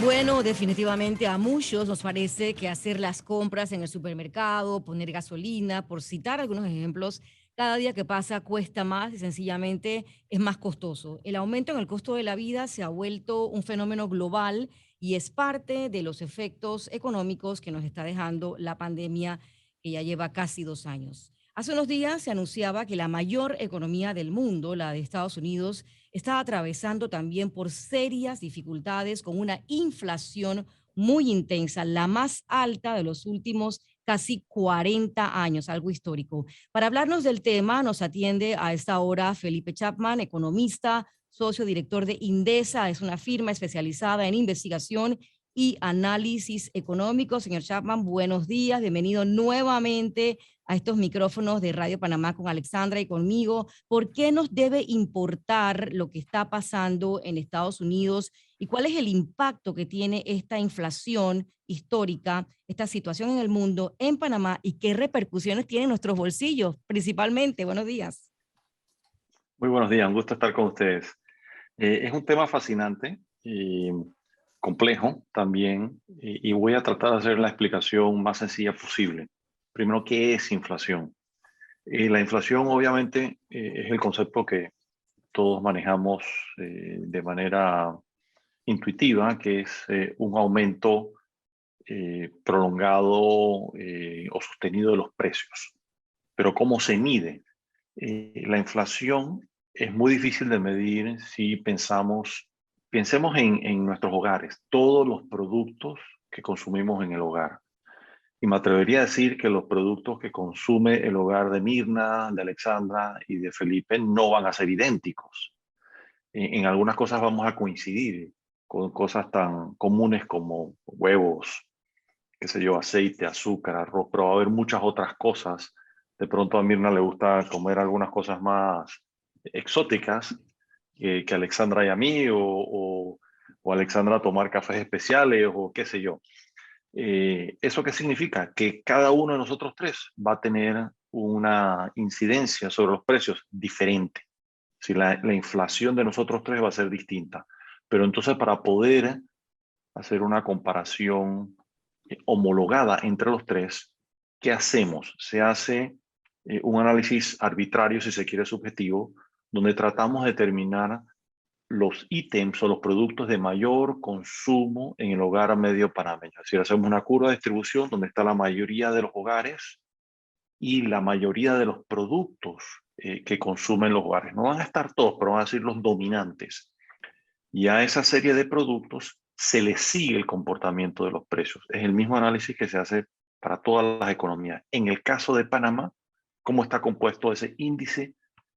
Bueno, definitivamente a muchos nos parece que hacer las compras en el supermercado, poner gasolina, por citar algunos ejemplos, cada día que pasa cuesta más y sencillamente es más costoso. El aumento en el costo de la vida se ha vuelto un fenómeno global y es parte de los efectos económicos que nos está dejando la pandemia que ya lleva casi 2 años. Hace unos días se anunciaba que la mayor economía del mundo, la de Estados Unidos, está atravesando también por serias dificultades con una inflación muy intensa, la más alta de los últimos casi 40 años, algo histórico. Para hablarnos del tema, nos atiende a esta hora Felipe Chapman, economista, socio director de Indesa, es una firma especializada en investigación y análisis económico. Señor Chapman, buenos días, bienvenido nuevamente a estos micrófonos de Radio Panamá con Alexandra y conmigo. ¿Por qué nos debe importar lo que está pasando en Estados Unidos y cuál es el impacto que tiene esta inflación histórica, esta situación en el mundo, en Panamá y qué repercusiones tiene en nuestros bolsillos principalmente? Buenos días. Muy buenos días, un gusto estar con ustedes. Es un tema fascinante y complejo también, y voy a tratar de hacer la explicación más sencilla posible. Primero, ¿qué es inflación? La inflación obviamente es el concepto que todos manejamos de manera intuitiva, que es un aumento prolongado o sostenido de los precios. Pero ¿cómo se mide? La inflación es muy difícil de medir si pensemos en nuestros hogares, todos los productos que consumimos en el hogar. Y me atrevería a decir que los productos que consume el hogar de Mirna, de Alexandra y de Felipe no van a ser idénticos. En algunas cosas vamos a coincidir con cosas tan comunes como huevos, qué sé yo, aceite, azúcar, arroz, pero va a haber muchas otras cosas. De pronto a Mirna le gusta comer algunas cosas más exóticas que Alexandra y a mí, o Alexandra tomar cafés especiales, o qué sé yo. ¿Eso qué significa? Que cada uno de nosotros tres va a tener una incidencia sobre los precios diferente. Si la inflación de nosotros tres va a ser distinta. Pero entonces para poder hacer una comparación homologada entre los tres, ¿qué hacemos? Se hace un análisis arbitrario, si se quiere, subjetivo, donde tratamos de determinar los ítems o los productos de mayor consumo en el hogar medio panameño. Es decir, hacemos una curva de distribución donde está la mayoría de los hogares y la mayoría de los productos que consumen los hogares. No van a estar todos, pero van a ser los dominantes. Y a esa serie de productos se le sigue el comportamiento de los precios. Es el mismo análisis que se hace para todas las economías. En el caso de Panamá, ¿cómo está compuesto ese índice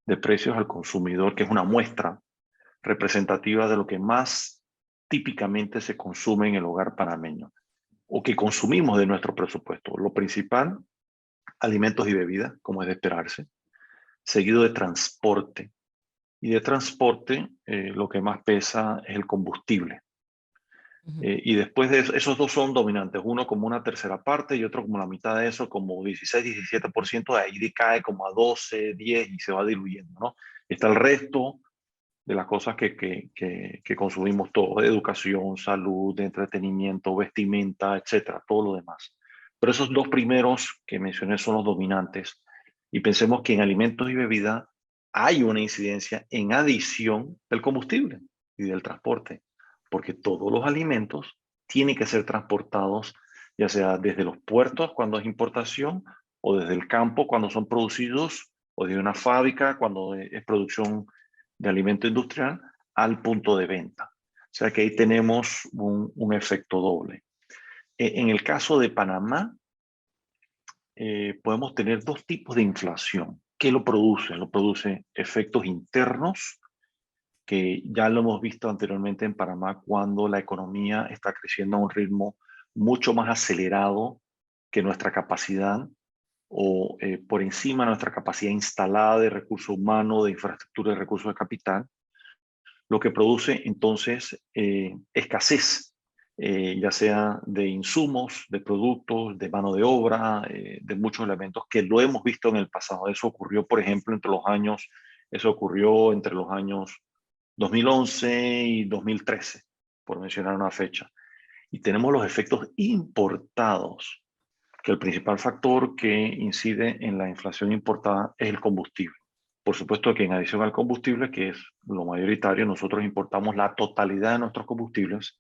de precios al consumidor, que es una muestra representativa de lo que más típicamente se consume en el hogar panameño o que consumimos de nuestro presupuesto? Lo principal, alimentos y bebidas, como es de esperarse, seguido de transporte. Y de transporte, lo que más pesa es el combustible. Ujú. Y después de eso, esos dos son dominantes, uno como una tercera parte y otro como la mitad de eso, como 16-17%, de ahí decae como a 12, 10 y se va diluyendo, ¿no? Está el resto de las cosas que consumimos todos: educación, salud, entretenimiento, vestimenta, etcétera, todo lo demás. Pero esos dos primeros que mencioné son los dominantes. Y pensemos que en alimentos y bebida hay una incidencia en adición del combustible y del transporte, porque todos los alimentos tienen que ser transportados, ya sea desde los puertos cuando es importación, o desde el campo cuando son producidos, o desde una fábrica cuando es producción de alimento industrial, al punto de venta. O sea que ahí tenemos un efecto doble. En el caso de Panamá, podemos tener dos tipos de inflación. ¿Qué lo produce? Lo produce efectos internos, que ya lo hemos visto anteriormente en Panamá cuando la economía está creciendo a un ritmo mucho más acelerado que nuestra capacidad, o por encima de nuestra capacidad instalada de recursos humanos, de infraestructura, de recursos de capital, lo que produce entonces escasez, ya sea de insumos, de productos, de mano de obra, de muchos elementos que lo hemos visto en el pasado. Eso ocurrió, por ejemplo, eso ocurrió entre los años 2011 y 2013, por mencionar una fecha. Y tenemos los efectos importados, que el principal factor que incide en la inflación importada es el combustible. Por supuesto que en adición al combustible, que es lo mayoritario, nosotros importamos la totalidad de nuestros combustibles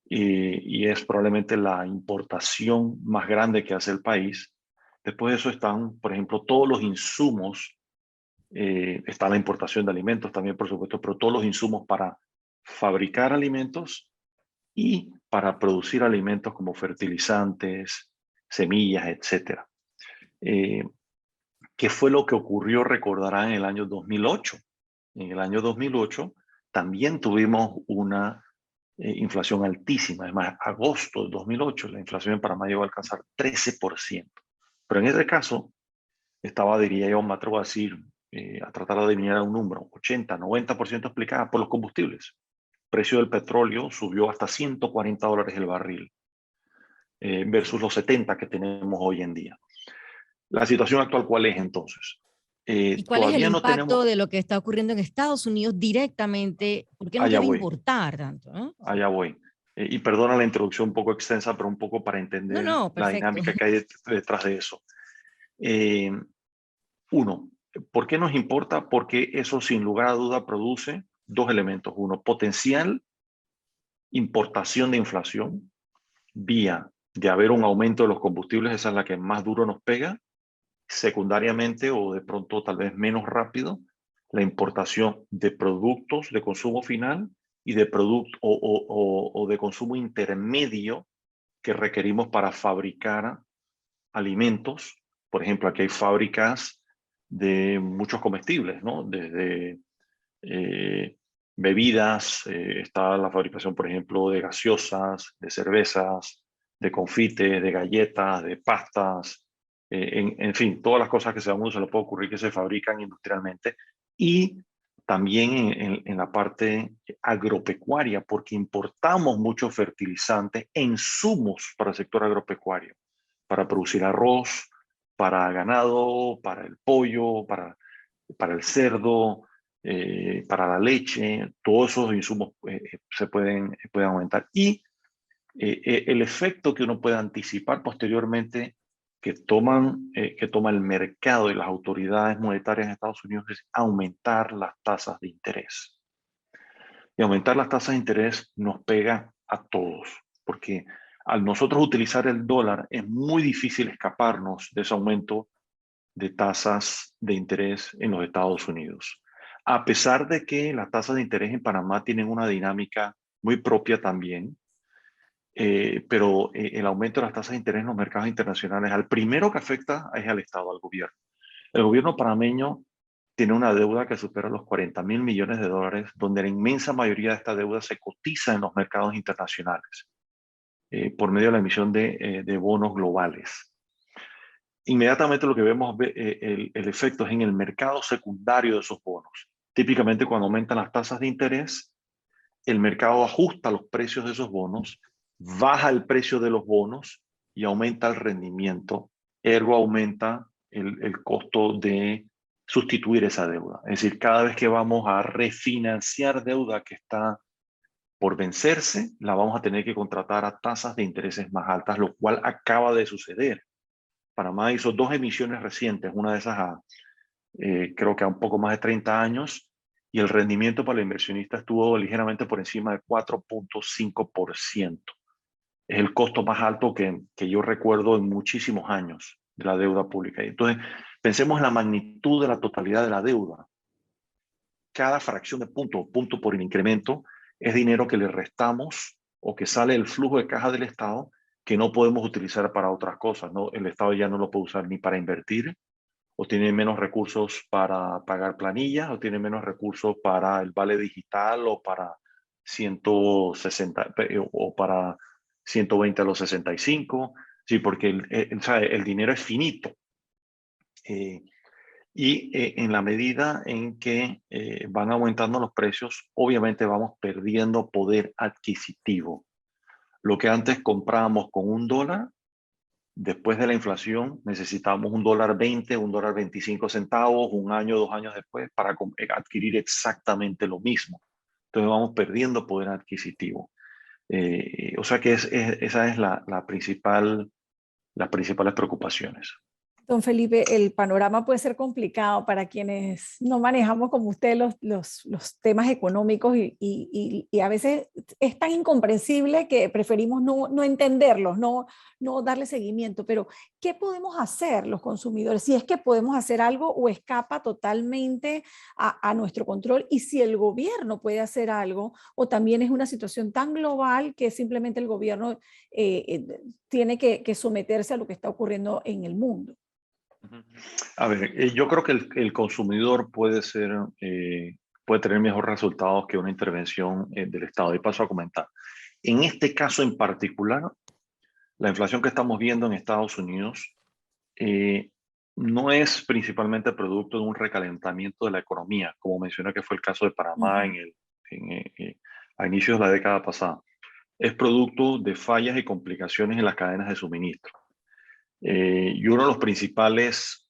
y es probablemente la importación más grande que hace el país. Después de eso están, por ejemplo, todos los insumos, está la importación de alimentos también, por supuesto, pero todos los insumos para fabricar alimentos y para producir alimentos como fertilizantes, semillas, etcétera. ¿Qué fue lo que ocurrió? Recordarán en el año 2008. En el año 2008 también tuvimos una inflación altísima. Es más, agosto de 2008, la inflación en Panamá llegó a alcanzar 13%. Pero en ese caso, estaba, diría yo, me atrevo a decir, a tratar de adivinar un número, 80, 90% explicada por los combustibles. El precio del petróleo subió hasta $140 el barril, versus los 70 que tenemos hoy en día. La situación actual, ¿cuál es entonces? ¿Y cuál es el Todavía no impacto tenemos, de lo que está ocurriendo en Estados Unidos directamente? ¿Por qué nos allá debe voy, importar tanto? ¿No? Sí. allá voy. Y perdona la introducción un poco extensa, pero un poco para No, entender no, la perfecto. dinámica que hay detrás de eso. Eh, Uno, ¿por qué nos importa? Porque eso sin lugar a duda produce dos elementos. Uno, potencial importación de inflación vía de haber un aumento de los combustibles, esa es la que más duro nos pega. Secundariamente o de pronto tal vez menos rápido, la importación de productos de consumo final y de productos o de consumo intermedio que requerimos para fabricar alimentos. Por ejemplo, aquí hay fábricas de muchos comestibles, ¿no? Desde eh, bebidas, está la fabricación, por ejemplo, de gaseosas, de cervezas, de confites, de galletas, de pastas, en fin, todas las cosas que se le puede ocurrir que se fabrican industrialmente. Y también en la parte agropecuaria, porque importamos muchos fertilizantes, insumos para el sector agropecuario, para producir arroz, para ganado, para el pollo, para el cerdo, para la leche, todos esos insumos pueden aumentar. Y el efecto que uno puede anticipar posteriormente que toma el mercado y las autoridades monetarias en Estados Unidos es aumentar las tasas de interés. Y aumentar las tasas de interés nos pega a todos, porque al nosotros utilizar el dólar es muy difícil escaparnos de ese aumento de tasas de interés en los Estados Unidos. A pesar de que las tasas de interés en Panamá tienen una dinámica muy propia también, pero el aumento de las tasas de interés en los mercados internacionales, al primero que afecta es al Estado, al gobierno. El gobierno panameño tiene una deuda que supera los 40.000 millones de dólares, donde la inmensa mayoría de esta deuda se cotiza en los mercados internacionales por medio de la emisión de bonos globales. Inmediatamente lo que vemos, el efecto es en el mercado secundario de esos bonos. Típicamente cuando aumentan las tasas de interés, el mercado ajusta los precios de esos bonos, baja el precio de los bonos y aumenta el rendimiento, ergo aumenta el costo de sustituir esa deuda. Es decir, cada vez que vamos a refinanciar deuda que está por vencerse, la vamos a tener que contratar a tasas de intereses más altas, lo cual acaba de suceder. Panamá hizo dos emisiones recientes, una de esas creo que a un poco más de 30 años, y el rendimiento para el inversionista estuvo ligeramente por encima de 4.5%. Es el costo más alto que yo recuerdo en muchísimos años de la deuda pública. Entonces, pensemos en la magnitud de la totalidad de la deuda. Cada fracción de punto, punto por el incremento, es dinero que le restamos o que sale del flujo de caja del Estado que no podemos utilizar para otras cosas, ¿no? El Estado ya no lo puede usar ni para invertir, o tiene menos recursos para pagar planillas, o tiene menos recursos para el vale digital, o para 160, o para 120 a los 65, sí, porque el dinero es finito. En la medida en que van aumentando los precios, obviamente vamos perdiendo poder adquisitivo. Lo que antes comprábamos con $1, después de la inflación necesitamos $1.20, $1.25, un año, 2 años después para adquirir exactamente lo mismo. Entonces vamos perdiendo poder adquisitivo. O sea que esa es las principales preocupaciones. Don Felipe, el panorama puede ser complicado para quienes no manejamos como usted los temas económicos y a veces es tan incomprensible que preferimos no entenderlos, no darle seguimiento. Pero, ¿qué podemos hacer los consumidores? Si es que podemos hacer algo o escapa totalmente a nuestro control, y si el gobierno puede hacer algo o también es una situación tan global que simplemente el gobierno tiene que someterse a lo que está ocurriendo en el mundo. A ver, yo creo que el consumidor puede tener mejores resultados que una intervención del Estado. Y paso a comentar. En este caso en particular, la inflación que estamos viendo en Estados Unidos eh, no es principalmente producto de un recalentamiento de la economía, como mencioné que fue el caso de Panamá a inicios de la década pasada. Es producto de fallas y complicaciones en las cadenas de suministro. Y uno de los principales,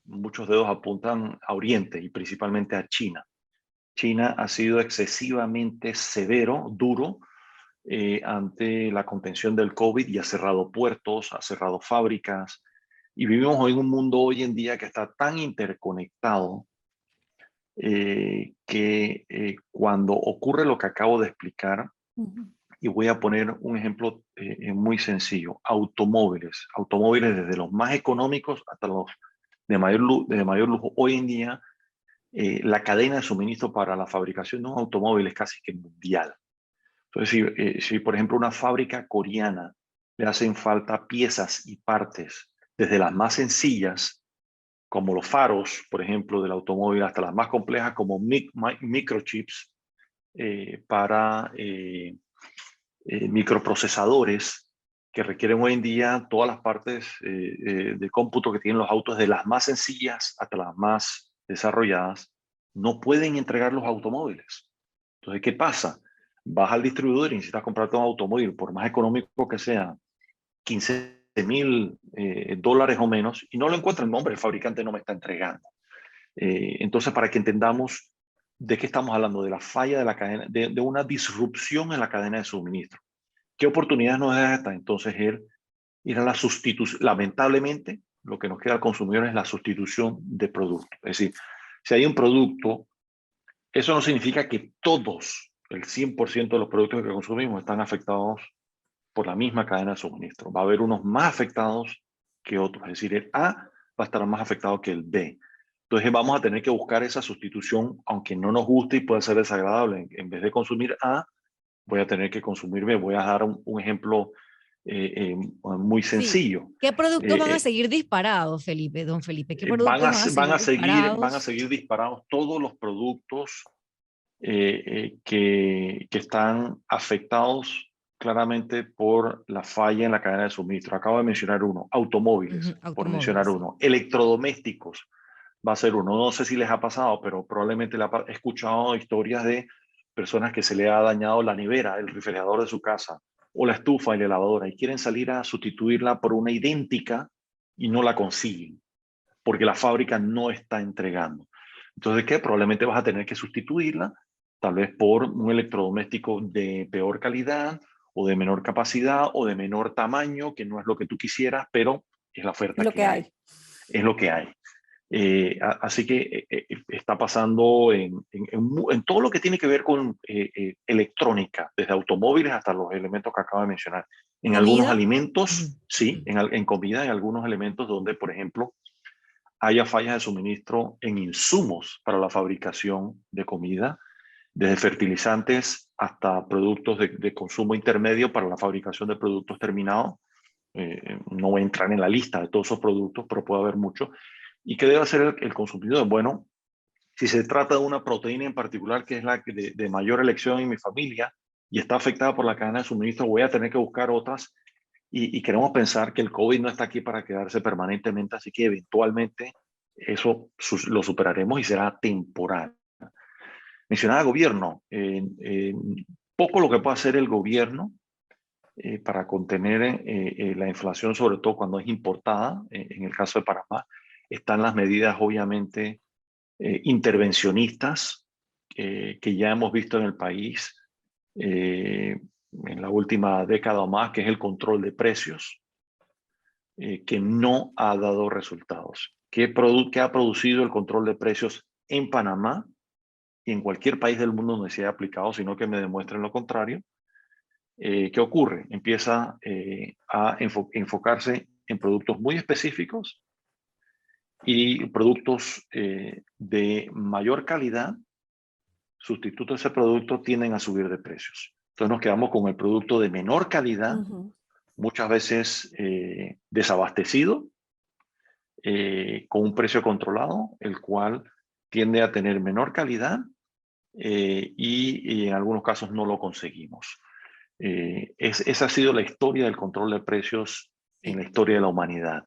muchos dedos apuntan a Oriente y principalmente a China. China ha sido excesivamente severo, duro, ante la contención del COVID y ha cerrado puertos, ha cerrado fábricas. Y vivimos hoy en un mundo hoy en día que está tan interconectado que cuando ocurre lo que acabo de explicar, y voy a poner un ejemplo muy sencillo. Automóviles desde los más económicos hasta los de mayor lujo. Hoy en día, la cadena de suministro para la fabricación de un automóvil es casi que mundial. Entonces, si por ejemplo una fábrica coreana le hacen falta piezas y partes, desde las más sencillas, como los faros, por ejemplo, del automóvil, hasta las más complejas como microchips para microprocesadores que requieren hoy en día todas las partes de cómputo que tienen los autos, de las más sencillas hasta las más desarrolladas, no pueden entregar los automóviles. Entonces, ¿qué pasa? Vas al distribuidor y necesitas comprarte un automóvil, por más económico que sea, $15,000 o menos, y no lo encuentran. No, hombre, el fabricante no me está entregando. Entonces, para que entendamos de qué estamos hablando, de la falla de la cadena, de una disrupción en la cadena de suministro. ¿Qué oportunidades nos da esta? Entonces, ir a la sustitución. Lamentablemente, lo que nos queda al consumidor es la sustitución de productos. Es decir, si hay un producto, eso no significa que todos, el 100% de los productos que consumimos están afectados por la misma cadena de suministro. Va a haber unos más afectados que otros. Es decir, el A va a estar más afectado que el B. Entonces vamos a tener que buscar esa sustitución, aunque no nos guste y puede ser desagradable. En vez de consumir A, voy a tener que consumir B. Voy a dar un ejemplo muy Sí. sencillo. ¿Qué productos van a seguir disparados, Felipe, don Felipe? ¿Qué productos van a seguir Van a disparados? seguir disparados todos los productos que están afectados claramente por la falla en la cadena de suministro. Acabo de mencionar uno, automóviles, por mencionar Automóviles, sí. uno, electrodomésticos, va a ser uno. No sé si les ha pasado, pero probablemente he escuchado historias de personas que se le ha dañado la nevera, el refrigerador de su casa, o la estufa y la lavadora, y quieren salir a sustituirla por una idéntica y no la consiguen, porque la fábrica no está entregando. Entonces, ¿qué? Probablemente vas a tener que sustituirla, tal vez por un electrodoméstico de peor calidad, o de menor capacidad, o de menor tamaño, que no es lo que tú quisieras, pero es la Es oferta lo que que hay. hay. Es lo que hay. Así que está pasando en todo lo que tiene que ver con electrónica, desde automóviles hasta los elementos que acabo de mencionar. En algunos ¿Comida? alimentos, sí, Ujú. en comida, en algunos elementos donde, por ejemplo, haya fallas de suministro en insumos para la fabricación de comida, desde fertilizantes hasta productos de consumo intermedio para la fabricación de productos terminados. No voy a entrar en la lista de todos esos productos, pero puede haber muchos. ¿Y qué debe hacer el consumidor? Bueno, si se trata de una proteína en particular, que es la de mayor elección en mi familia y está afectada por la cadena de suministro, voy a tener que buscar otras. Y queremos pensar que el COVID no está aquí para quedarse permanentemente, así que eventualmente eso lo superaremos y será temporal. Mencionaba gobierno. Poco lo que puede hacer el gobierno para contener la inflación, sobre todo cuando es importada. En el caso de Panamá, están las medidas obviamente intervencionistas que ya hemos visto en el país, en la última década o más, que es el control de precios, que no ha dado resultados. ¿Qué ha producido el control de precios en Panamá y en cualquier país del mundo donde se haya aplicado, sino que me demuestren lo contrario? ¿Qué ocurre? Empieza a enfocarse en productos muy específicos y productos de mayor calidad, sustitutos de ese producto tienden a subir de precios. Entonces nos quedamos con el producto de menor calidad, muchas veces desabastecido, con un precio controlado, el cual tiende a tener menor calidad y en algunos casos no lo conseguimos. Esa ha sido la historia del control de precios en la historia de la humanidad.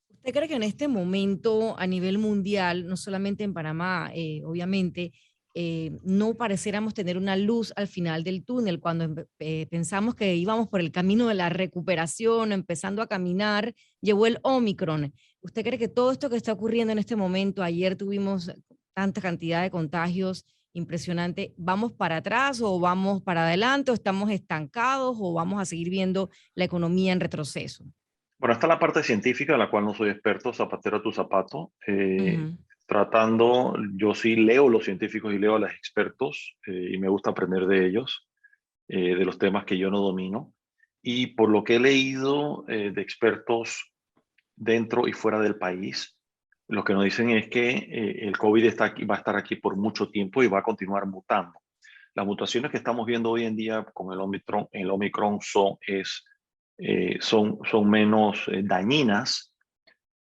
¿Usted cree que en este momento a nivel mundial, no solamente en Panamá, obviamente, no pareciéramos tener una luz al final del túnel cuando pensamos que íbamos por el camino de la recuperación, empezando a caminar, llegó el Omicron? ¿Usted cree que todo esto que está ocurriendo en este momento, ayer tuvimos tanta cantidad de contagios impresionante, ¿vamos para atrás o vamos para adelante o estamos estancados o vamos a seguir viendo la economía en retroceso? Bueno, está la parte científica, de la cual no soy experto, zapatero a tu zapato. Ujú. Yo sí leo a los científicos y leo a los expertos y me gusta aprender de ellos, de los temas que yo no domino. Y por lo que he leído de expertos dentro y fuera del país, lo que nos dicen es que el COVID está aquí, va a estar aquí por mucho tiempo y va a continuar mutando. Las mutaciones que estamos viendo hoy en día con el Omicron son menos dañinas,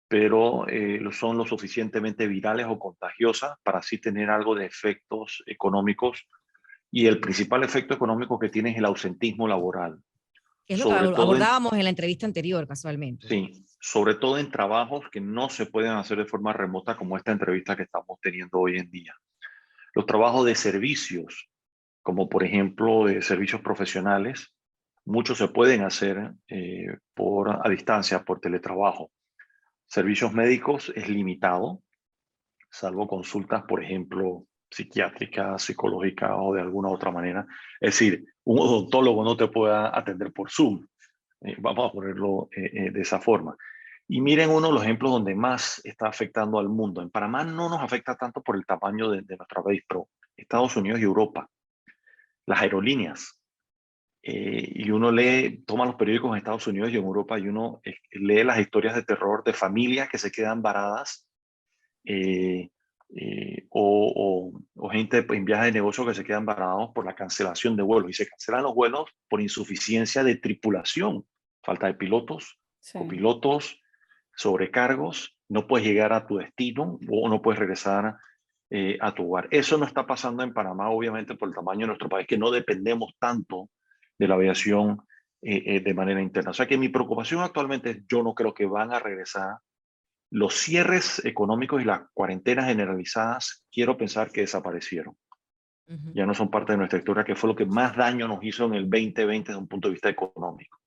pero son lo suficientemente virales o contagiosas para así tener algo de efectos económicos. Y el principal efecto económico que tiene es el ausentismo laboral, Que es lo que sobre todo abordábamos en la entrevista anterior, casualmente. sí, sobre todo en trabajos que no se pueden hacer de forma remota, como esta entrevista que estamos teniendo hoy en día. Los trabajos de servicios, como por ejemplo de servicios profesionales, muchos se pueden hacer a distancia, por teletrabajo. Servicios médicos es limitado, salvo consultas, por ejemplo, psiquiátricas, psicológicas o de alguna otra manera. Es decir, un odontólogo no te puede atender por Zoom. Vamos a ponerlo de esa forma. Y miren uno de los ejemplos donde más está afectando al mundo. En Panamá no nos afecta tanto por el tamaño de nuestra país, pero Estados Unidos y Europa, las aerolíneas. Y uno toma los periódicos en Estados Unidos y en Europa y uno lee las historias de terror de familias que se quedan varadas eh, o gente en viajes de negocio que se quedan varados por la cancelación de vuelos. Y se cancelan los vuelos por insuficiencia de tripulación, falta de pilotos, Sí. copilotos, sobrecargos, no puedes llegar a tu destino o no puedes regresar a tu hogar. Eso no está pasando en Panamá, obviamente, por el tamaño de nuestro país, que no dependemos tanto de la aviación de manera interna. O sea que mi preocupación actualmente es, yo no creo que van a regresar. Los cierres económicos y las cuarentenas generalizadas, quiero pensar que desaparecieron. Ujú. Ya no son parte de nuestra historia, que fue lo que más daño nos hizo en el 2020 desde un punto de vista económico.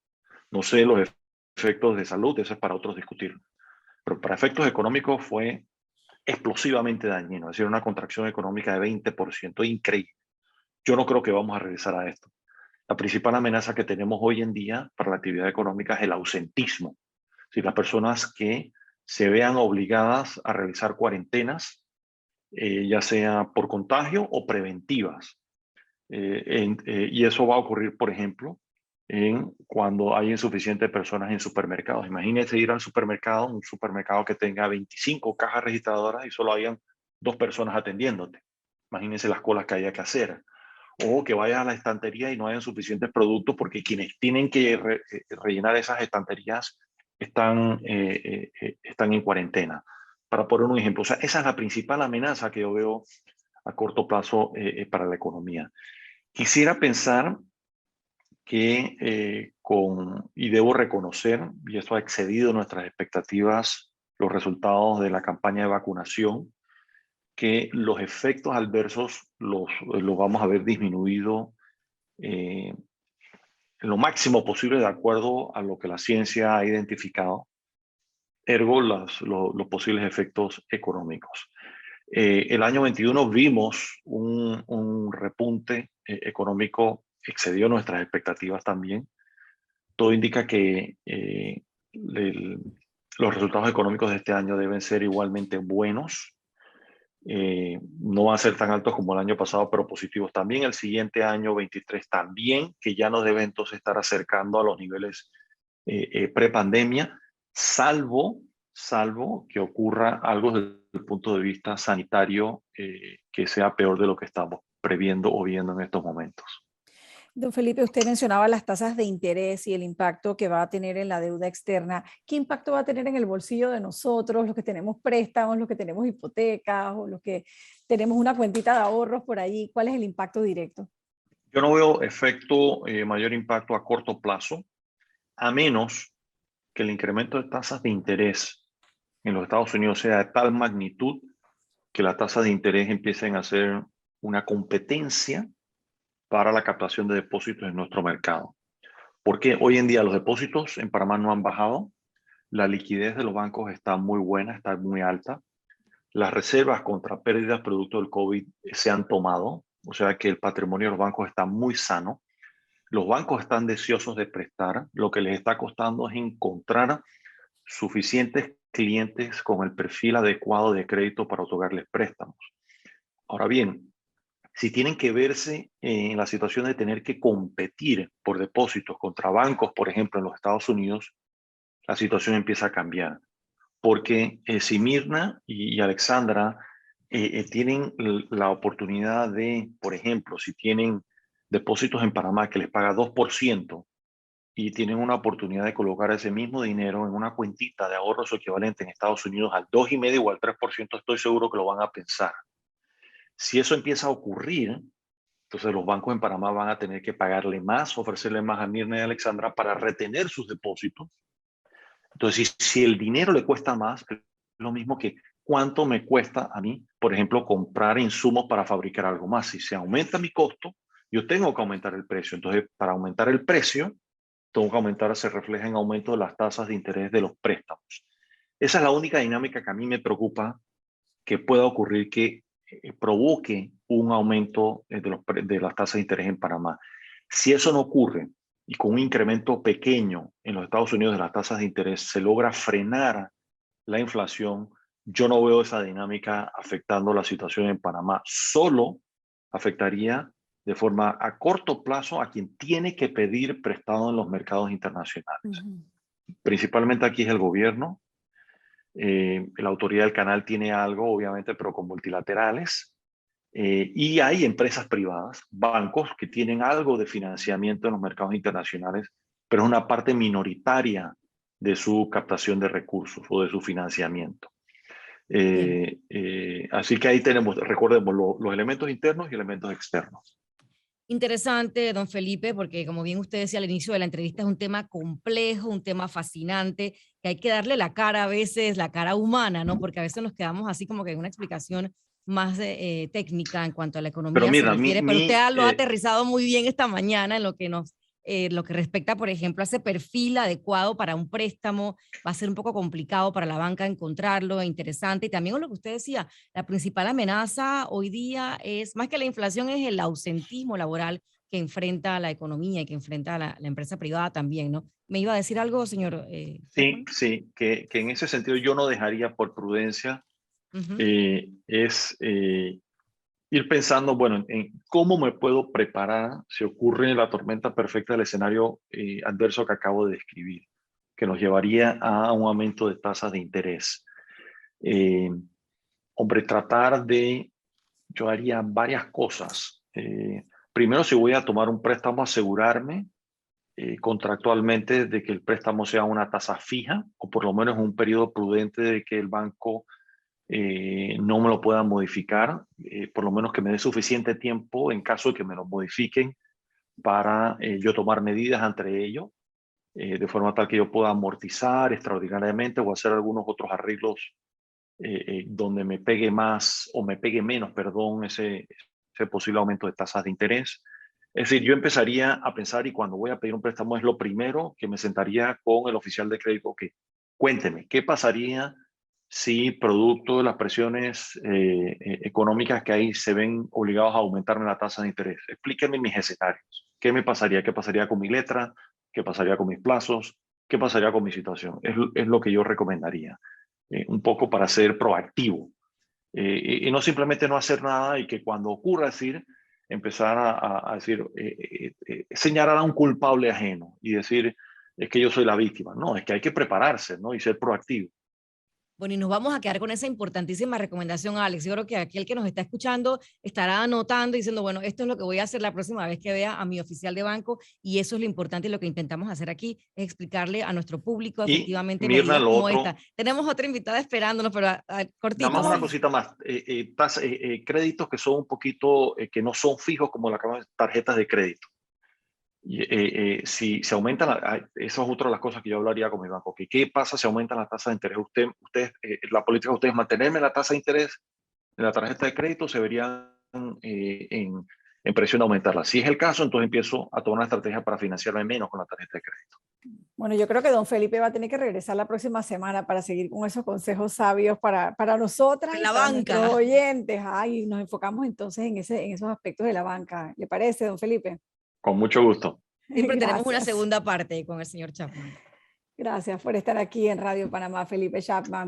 No sé los efectos de salud, eso es para otros discutir. Pero para efectos económicos fue explosivamente dañino, es decir, una contracción económica de 20%, increíble. Yo no creo que vamos a regresar a esto. La principal amenaza que tenemos hoy en día para la actividad económica es el ausentismo. Si las personas que se vean obligadas a realizar cuarentenas, ya sea por contagio o preventivas. Y eso va a ocurrir, por ejemplo, cuando hay insuficientes personas en supermercados. Imagínense ir al supermercado, un supermercado que tenga 25 cajas registradoras y solo hayan 2 personas atendiéndote. Imagínense las colas que haya que hacer. O que vayas a la estantería y no hayan suficientes productos porque quienes tienen que rellenar esas estanterías están en cuarentena. Para poner un ejemplo, o sea, esa es la principal amenaza que yo veo a corto plazo para la economía. Quisiera pensar que y debo reconocer, y esto ha excedido nuestras expectativas, los resultados de la campaña de vacunación, que los efectos adversos los vamos a ver disminuido en lo máximo posible de acuerdo a lo que la ciencia ha identificado, ergo los posibles efectos económicos. El año 21 vimos un repunte económico excedió nuestras expectativas también. Todo indica que los resultados económicos de este año deben ser igualmente buenos. No van a ser tan altos como el año pasado, pero positivos también. El siguiente año, 23, también, que ya nos debe entonces estar acercando a los niveles prepandemia, salvo que ocurra algo desde el punto de vista sanitario que sea peor de lo que estamos previendo o viendo en estos momentos. Don Felipe, usted mencionaba las tasas de interés y el impacto que va a tener en la deuda externa. ¿Qué impacto va a tener en el bolsillo de nosotros, los que tenemos préstamos, los que tenemos hipotecas o los que tenemos una cuentita de ahorros por allí? ¿Cuál es el impacto directo? Yo no veo mayor impacto a corto plazo, a menos que el incremento de tasas de interés en los Estados Unidos sea de tal magnitud que las tasas de interés empiecen a ser una competencia para la captación de depósitos en nuestro mercado. Porque hoy en día los depósitos en Panamá no han bajado, la liquidez de los bancos está muy buena, está muy alta, las reservas contra pérdidas producto del COVID se han tomado, o sea que el patrimonio de los bancos está muy sano. Los bancos están deseosos de prestar, lo que les está costando es encontrar suficientes clientes con el perfil adecuado de crédito para otorgarles préstamos. Ahora bien, si tienen que verse en la situación de tener que competir por depósitos contra bancos, por ejemplo, en los Estados Unidos, la situación empieza a cambiar. Porque si Mirna y Alexandra tienen la oportunidad de, por ejemplo, si tienen depósitos en Panamá que les paga 2% y tienen una oportunidad de colocar ese mismo dinero en una cuentita de ahorros equivalente en Estados Unidos al 2,5% o al 3%, estoy seguro que lo van a pensar. Si eso empieza a ocurrir, entonces los bancos en Panamá van a tener que pagarle más, ofrecerle más a Mirna y a Alexandra para retener sus depósitos. Entonces, si el dinero le cuesta más, es lo mismo que cuánto me cuesta a mí, por ejemplo, comprar insumos para fabricar algo más. Si se aumenta mi costo, yo tengo que aumentar el precio. Entonces, para aumentar el precio, tengo que aumentar, se refleja en aumento de las tasas de interés de los préstamos. Esa es la única dinámica que a mí me preocupa que pueda ocurrir que provoque un aumento de las tasas de interés en Panamá. Si eso no ocurre y con un incremento pequeño en los Estados Unidos de las tasas de interés se logra frenar la inflación, yo no veo esa dinámica afectando la situación en Panamá. Solo afectaría de forma a corto plazo a quien tiene que pedir prestado en los mercados internacionales. Principalmente aquí es el gobierno. La autoridad del canal tiene algo, obviamente, pero con multilaterales. Y hay empresas privadas, bancos que tienen algo de financiamiento en los mercados internacionales, pero es una parte minoritaria de su captación de recursos o de su financiamiento. Así que ahí tenemos, recordemos, los elementos internos y elementos externos. Interesante, don Felipe, porque como bien usted decía al inicio de la entrevista, es un tema complejo, un tema fascinante, que hay que darle la cara a veces, la cara humana, ¿no? Porque a veces nos quedamos así como que en una explicación más técnica en cuanto a la Pero economía se mira, refiere, pero usted lo ha aterrizado muy bien esta mañana en lo que lo que respecta, por ejemplo, a ese perfil adecuado para un préstamo. Va a ser un poco complicado para la banca encontrarlo, interesante. Y también lo que usted decía, la principal amenaza hoy día es, más que la inflación, es el ausentismo laboral que enfrenta la economía y que enfrenta la empresa privada también, ¿no? ¿Me iba a decir algo, señor? Sí, que en ese sentido yo no dejaría por prudencia, ir pensando, bueno, en cómo me puedo preparar si ocurre la tormenta perfecta del escenario adverso que acabo de describir, que nos llevaría a un aumento de tasas de interés. Hombre, yo haría varias cosas. Primero, si voy a tomar un préstamo, asegurarme contractualmente de que el préstamo sea una tasa fija o por lo menos un periodo prudente de que el banco no me lo pueda modificar, por lo menos que me dé suficiente tiempo en caso de que me lo modifiquen para yo tomar medidas entre ellos, de forma tal que yo pueda amortizar extraordinariamente o hacer algunos otros arreglos donde me pegue más o me pegue menos, perdón, ese posible aumento de tasas de interés. Es decir, yo empezaría a pensar y cuando voy a pedir un préstamo es lo primero que me sentaría con el oficial de crédito. Que cuénteme, ¿qué pasaría si producto de las presiones económicas que hay se ven obligados a aumentarme la tasa de interés? Explíquenme mis escenarios. ¿Qué me pasaría? ¿Qué pasaría con mi letra? ¿Qué pasaría con mis plazos? ¿Qué pasaría con mi situación? Es lo que yo recomendaría, un poco para ser proactivo. Y no simplemente no hacer nada y que cuando ocurra decir, empezar a decir, señalar a un culpable ajeno y decir, es que yo soy la víctima. No, es que hay que prepararse, ¿no? Y ser proactivo. Bueno, y nos vamos a quedar con esa importantísima recomendación, Alex. Yo creo que aquel que nos está escuchando estará anotando y diciendo, bueno, esto es lo que voy a hacer la próxima vez que vea a mi oficial de banco, y eso es lo importante y lo que intentamos hacer aquí, es explicarle a nuestro público Y efectivamente Mirna, medidas lo como esta. otro, Tenemos otra invitada esperándonos, pero nada cortito, más una sí. cosita más, créditos que son un poquito, que no son fijos como las tarjetas de crédito. Si se aumentan, esa es otra de las cosas que yo hablaría con mi banco. ¿Qué pasa si aumentan las tasas de interés? Ustedes, la política de ustedes, mantenerme la tasa de interés en la tarjeta de crédito, se verían en presión de aumentarla. Si es el caso, entonces empiezo a tomar una estrategia para financiarme menos con la tarjeta de crédito. Bueno, yo creo que don Felipe va a tener que regresar la próxima semana para seguir con esos consejos sabios para nosotras En y la para nuestros banca. oyentes. Ay, nos enfocamos entonces en esos aspectos de la banca. ¿Le parece, don Felipe? Con mucho gusto. Siempre tenemos una Gracias. segunda parte con el señor Chapman. Gracias por estar aquí en Radio Panamá, Felipe Chapman.